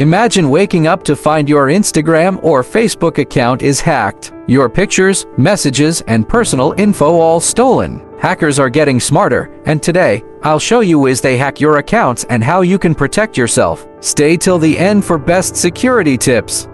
Imagine waking up to find your Instagram or Facebook account is hacked. Your pictures, messages, and personal info all stolen. Hackers are getting smarter, and today, I'll show you ways they hack your accounts and how you can protect yourself. Stay till the end for best security tips.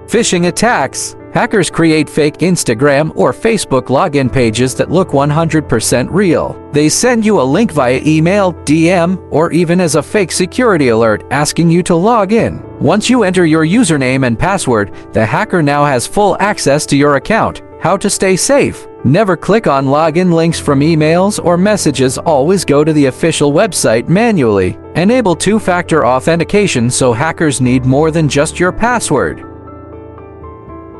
Phishing attacks. Hackers create fake Instagram or Facebook login pages that look 100% real. They send you a link via email, DM, or even as a fake security alert asking you to log in. Once you enter your username and password, the hacker now has full access to your account. How to stay safe? Never click on login links from emails or messages. Always go to the official website manually. Enable two-factor authentication so hackers need more than just your password.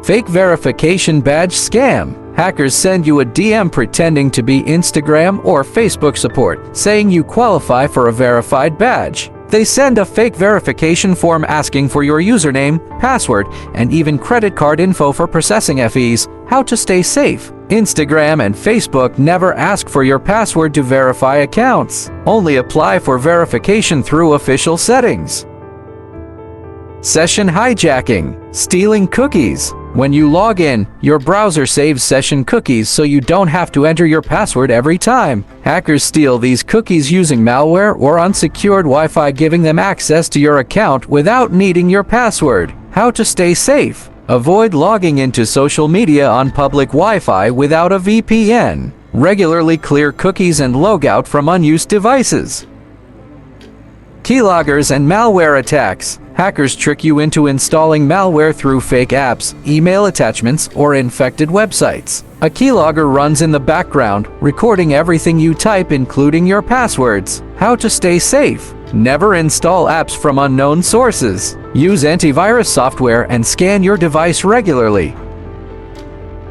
Fake verification badge scam. Hackers send you a DM pretending to be Instagram or Facebook support, saying you qualify for a verified badge. They send a fake verification form asking for your username, password, and even credit card info for processing fees. How to stay safe? Instagram and Facebook never ask for your password to verify accounts. Only apply for verification through official settings. Session hijacking. Stealing cookies. When you log in, your browser saves session cookies so you don't have to enter your password every time. Hackers steal these cookies using malware or unsecured Wi-Fi, giving them access to your account without needing your password. How to stay safe? Avoid logging into social media on public Wi-Fi without a VPN. Regularly clear cookies and log out from unused devices. Keyloggers and malware attacks. Hackers trick you into installing malware through fake apps, email attachments, or infected websites. A keylogger runs in the background, recording everything you type, including your passwords. How to stay safe? Never install apps from unknown sources. Use antivirus software and scan your device regularly.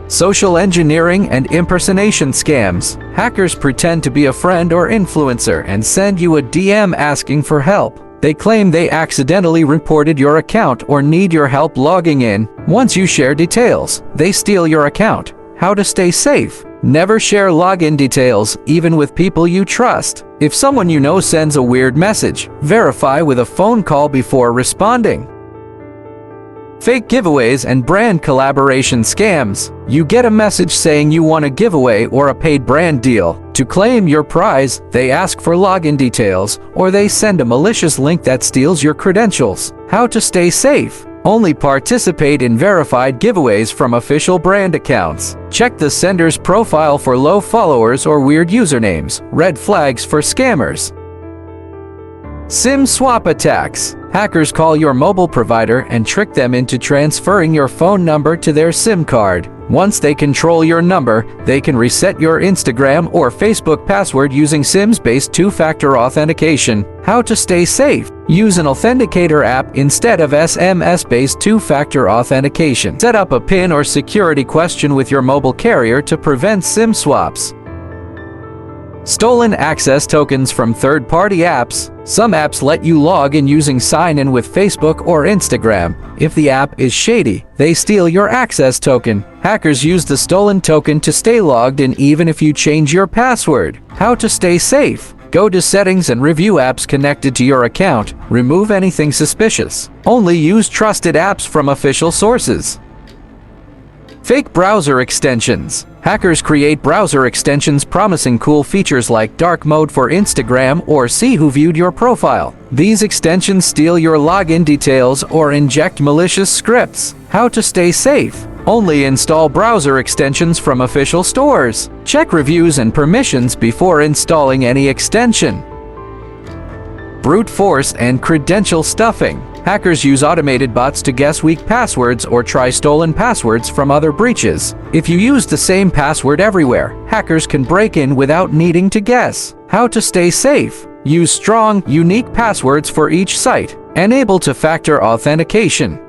Social engineering and impersonation scams. Hackers pretend to be a friend or influencer and send you a DM asking for help. They claim they accidentally reported your account or need your help logging in. Once you share details, they steal your account. How to stay safe? Never share login details, even with people you trust. If someone you know sends a weird message, verify with a phone call before responding. Fake giveaways and brand collaboration scams. You get a message saying you want a giveaway or a paid brand deal. To claim your prize, they ask for login details, or they send a malicious link that steals your credentials. How to stay safe? Only participate in verified giveaways from official brand accounts. Check the sender's profile for low followers or weird usernames. Red flags for scammers. SIM swap attacks. Hackers call your mobile provider and trick them into transferring your phone number to their SIM card. Once they control your number, they can reset your Instagram or Facebook password using SIM-based two-factor authentication. How to stay safe? Use an authenticator app instead of SMS-based two-factor authentication. Set up a PIN or security question with your mobile carrier to prevent SIM swaps. Stolen access tokens from third-party apps. Some apps let you log in using sign-in with Facebook or Instagram. If the app is shady, they steal your access token. Hackers use the stolen token to stay logged in even if you change your password. How to stay safe? Go to settings and review apps connected to your account. Remove anything suspicious. Only use trusted apps from official sources. Fake browser extensions. Hackers create browser extensions promising cool features like dark mode for Instagram or see who viewed your profile. These extensions steal your login details or inject malicious scripts. How to stay safe? Only install browser extensions from official stores. Check reviews and permissions before installing any extension. Brute force and credential stuffing. Hackers use automated bots to guess weak passwords or try stolen passwords from other breaches. If you use the same password everywhere, hackers can break in without needing to guess. How to stay safe? Use strong, unique passwords for each site. Enable two-factor authentication.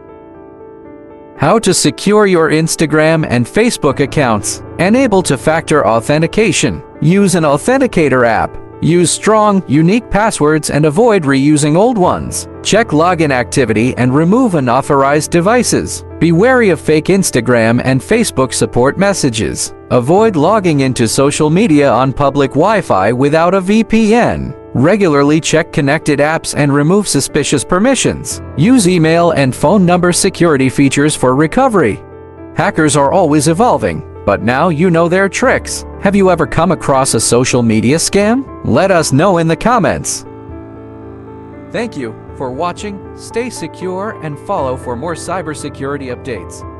How to secure your Instagram and Facebook accounts. Enable two-factor authentication. Use an authenticator app. Use strong, unique passwords and avoid reusing old ones. Check login activity and remove unauthorized devices. Be wary of fake Instagram and Facebook support messages. Avoid logging into social media on public Wi-Fi without a VPN. Regularly check connected apps and remove suspicious permissions. Use email and phone number security features for recovery. Hackers are always evolving, but now you know their tricks. Have you ever come across a social media scam? Let us know in the comments. Thank you for watching. Stay secure and follow for more cybersecurity updates.